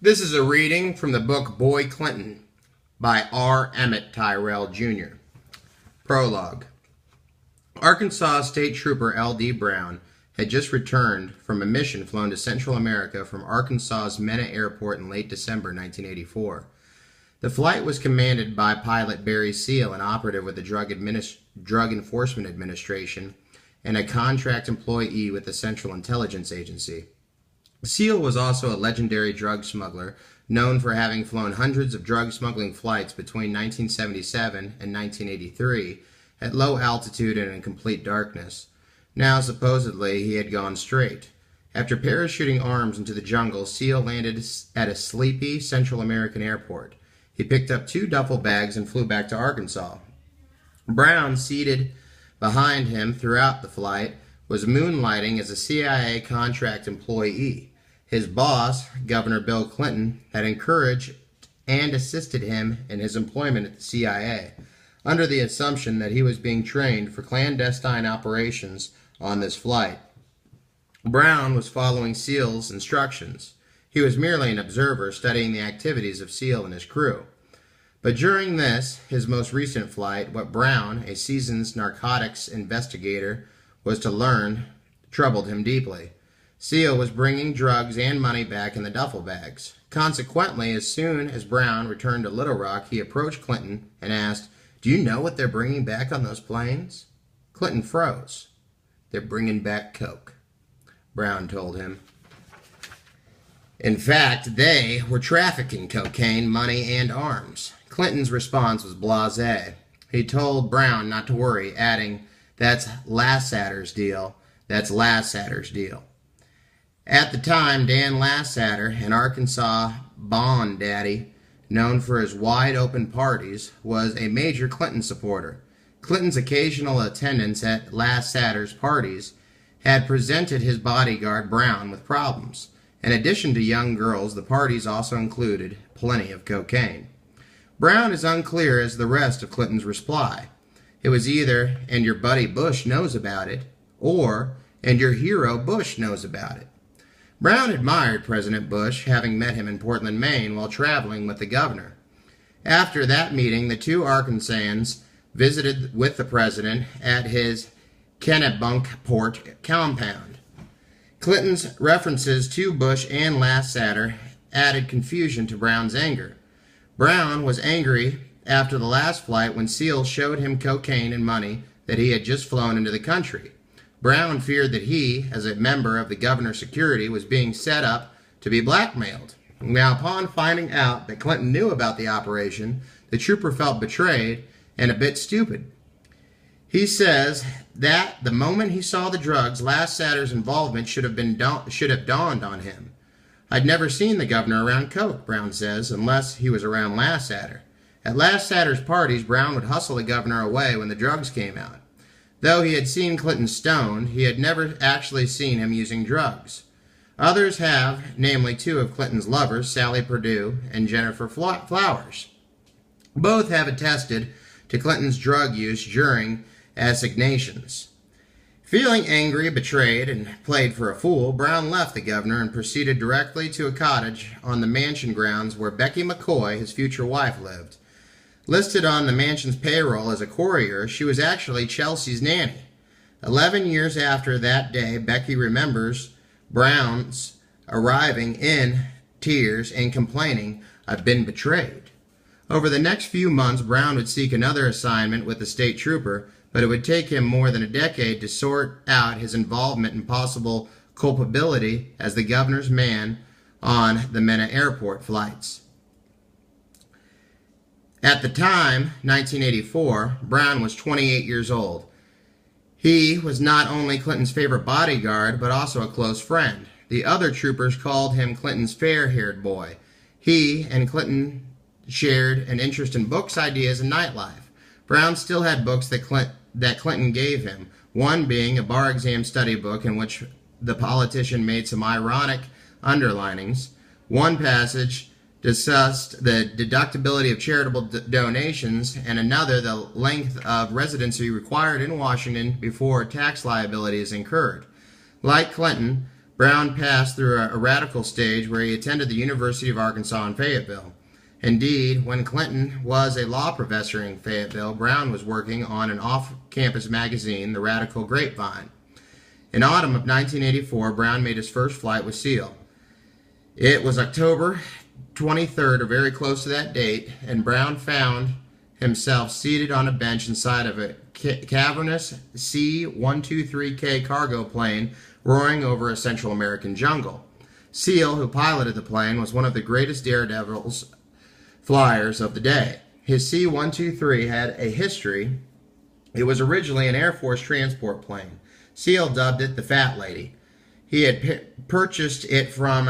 This is a reading from the book Boy Clinton by R. Emmett Tyrrell, Jr. Prologue. Arkansas State Trooper L.D. Brown had just returned from a mission flown to Central America from Arkansas's Mena Airport in late December 1984. The flight was commanded by pilot Barry Seal, an operative with the Drug Enforcement Administration, and a contract employee with the Central Intelligence Agency. Seal was also a legendary drug smuggler, known for having flown hundreds of drug smuggling flights between 1977 and 1983 at low altitude and in complete darkness. Now, supposedly, he had gone straight. After parachuting arms into the jungle, Seal landed at a sleepy Central American airport. He picked up 2 duffel bags and flew back to Arkansas. Brown, seated behind him throughout the flight, was moonlighting as a CIA contract employee. His boss, Governor Bill Clinton, had encouraged and assisted him in his employment at the CIA, under the assumption that he was being trained for clandestine operations on this flight. Brown was following Seal's instructions. He was merely an observer studying the activities of Seal and his crew. But during this, his most recent flight, what Brown, a seasoned narcotics investigator, was to learn troubled him deeply. Seal was bringing drugs and money back in the duffel bags. Consequently, as soon as Brown returned to Little Rock, he approached Clinton and asked, "Do you know what they're bringing back on those planes?" Clinton froze. "They're bringing back coke," Brown told him. In fact, they were trafficking cocaine, money, and arms. Clinton's response was blasé. He told Brown not to worry, adding, "That's Lassater's deal. That's Lassater's deal." At the time, Dan Lassater, an Arkansas Bond daddy, known for his wide-open parties, was a major Clinton supporter. Clinton's occasional attendance at Lassater's parties had presented his bodyguard Brown with problems. In addition to young girls, the parties also included plenty of cocaine. Brown is unclear as the rest of Clinton's reply. It was either, "and your buddy Bush knows about it," or, "and your hero Bush knows about it." Brown admired President Bush, having met him in Portland, Maine, while traveling with the governor. After that meeting, the 2 Arkansans visited with the president at his Kennebunkport compound. Clinton's references to Bush and Lassater added confusion to Brown's anger. Brown was angry after the last flight when Seal showed him cocaine and money that he had just flown into the country. Brown feared that he, as a member of the governor's security, was being set up to be blackmailed. Now, upon finding out that Clinton knew about the operation, the trooper felt betrayed and a bit stupid. He says that the moment he saw the drugs, Lassater's involvement should have dawned on him. "I'd never seen the governor around coke," Brown says, "unless he was around Lassater. At Lassater's parties, Brown would hustle the governor away when the drugs came out. Though he had seen Clinton stoned, he had never actually seen him using drugs. Others have, namely 2 of Clinton's lovers, Sally Perdue and Jennifer Flowers. Both have attested to Clinton's drug use during assignations. Feeling angry, betrayed, and played for a fool, Brown left the governor and proceeded directly to a cottage on the mansion grounds where Becky McCoy, his future wife, lived. Listed on the mansion's payroll as a courier, she was actually Chelsea's nanny. 11 years after that day, Becky remembers Brown's arriving in tears and complaining, "I've been betrayed." Over the next few months, Brown would seek another assignment with the state trooper, but it would take him more than a decade to sort out his involvement and possible culpability as the governor's man on the Mena Airport flights. At the time, 1984, Brown was 28 years old. He was not only Clinton's favorite bodyguard, but also a close friend. The other troopers called him Clinton's fair-haired boy. He and Clinton shared an interest in books, ideas, and nightlife. Brown still had books that Clinton gave him, one being a bar exam study book in which the politician made some ironic underlinings. One passage discussed the deductibility of charitable donations, and another the length of residency required in Washington before tax liability is incurred. Like Clinton, Brown passed through a radical stage where he attended the University of Arkansas in Fayetteville. Indeed, when Clinton was a law professor in Fayetteville, Brown was working on an off-campus magazine, The Radical Grapevine. In autumn of 1984, Brown made his first flight with Seal. It was October 23rd, or very close to that date, and Brown found himself seated on a bench inside of a cavernous C-123K cargo plane roaring over a Central American jungle. Seal, who piloted the plane, was one of the greatest daredevils flyers of the day. His C-123 had a history. It was originally an Air Force transport plane. Seal dubbed it the Fat Lady. He had purchased it from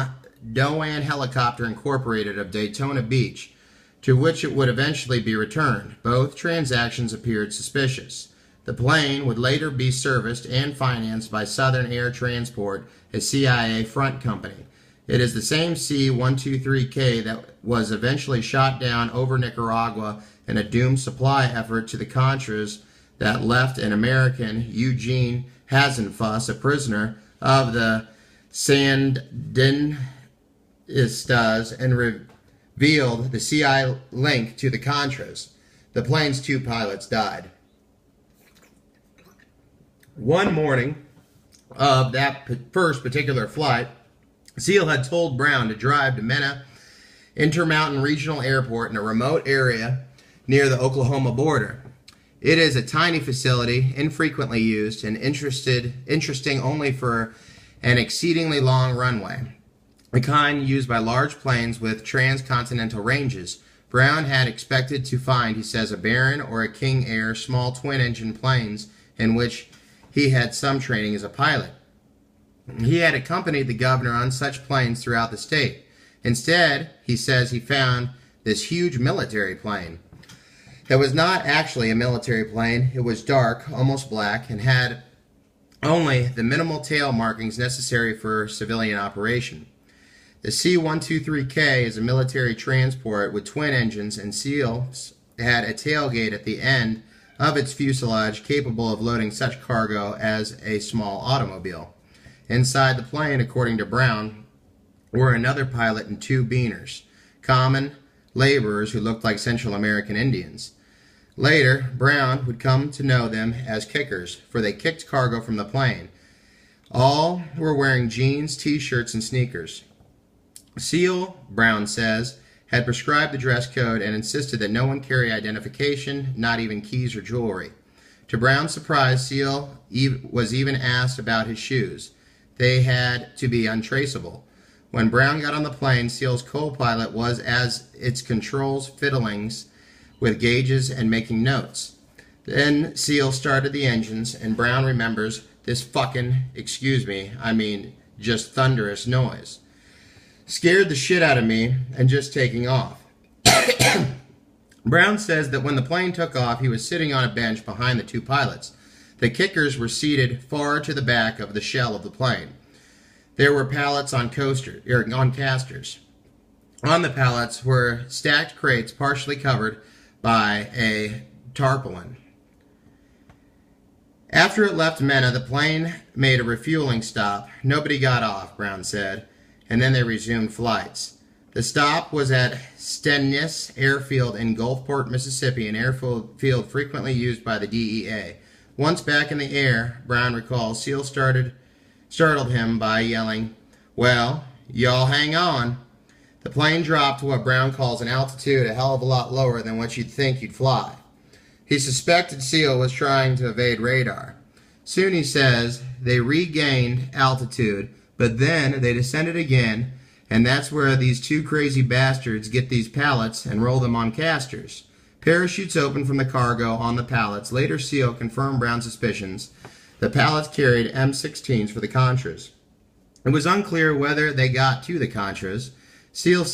Doan Helicopter Incorporated of Daytona Beach, to which it would eventually be returned. Both transactions appeared suspicious. The plane would later be serviced and financed by Southern Air Transport, a CIA front company. It is the same C-123K that was eventually shot down over Nicaragua in a doomed supply effort to the Contras that left an American, Eugene Hasenfuss, a prisoner of the Sandinistas, and revealed the CIA link to the Contras. The plane's 2 pilots died. One morning of that first particular flight, Seal had told Brown to drive to Mena Intermountain Regional Airport in a remote area near the Oklahoma border. It is a tiny facility, infrequently used, and interesting only for an exceedingly long runway, the kind used by large planes with transcontinental ranges. Brown had expected to find, he says, a Baron or a King Air small twin-engine planes in which he had some training as a pilot. He had accompanied the governor on such planes throughout the state. Instead, he says he found this huge military plane. It was not actually a military plane. It was dark, almost black, and had only the minimal tail markings necessary for civilian operation. The C-123K is a military transport with twin engines, and Seal had a tailgate at the end of its fuselage capable of loading such cargo as a small automobile. Inside the plane, according to Brown, were another pilot and 2 beaners, common laborers who looked like Central American Indians. Later, Brown would come to know them as kickers, for they kicked cargo from the plane. All were wearing jeans, t-shirts, and sneakers. Seal, Brown says, had prescribed the dress code and insisted that no one carry identification, not even keys or jewelry. To Brown's surprise, Seal was even asked about his shoes. They had to be untraceable. When Brown got on the plane, Seal's co-pilot was as its controls fiddlings with gauges and making notes. Then Seal started the engines, and Brown remembers this fucking, just thunderous noise. Scared the shit out of me and just taking off. Brown says that when the plane took off, he was sitting on a bench behind the 2 pilots. The kickers were seated far to the back of the shell of the plane. There were pallets on casters. On the pallets were stacked crates partially covered by a tarpaulin. After it left Mena, the plane made a refueling stop. Nobody got off, Brown said, and then they resumed flights. The stop was at Stennis Airfield in Gulfport, Mississippi, an airfield frequently used by the DEA. Once back in the air, Brown recalls, Seal startled him by yelling, "Well, y'all hang on." The plane dropped to what Brown calls an altitude a hell of a lot lower than what you'd think you'd fly. He suspected Seal was trying to evade radar. Soon, he says, they regained altitude, but then they descended again, and that's where these 2 crazy bastards get these pallets and roll them on casters. Parachutes opened from the cargo on the pallets. Later, Seal confirmed Brown's suspicions. The pallets carried M16s for the Contras. It was unclear whether they got to the Contras. Seal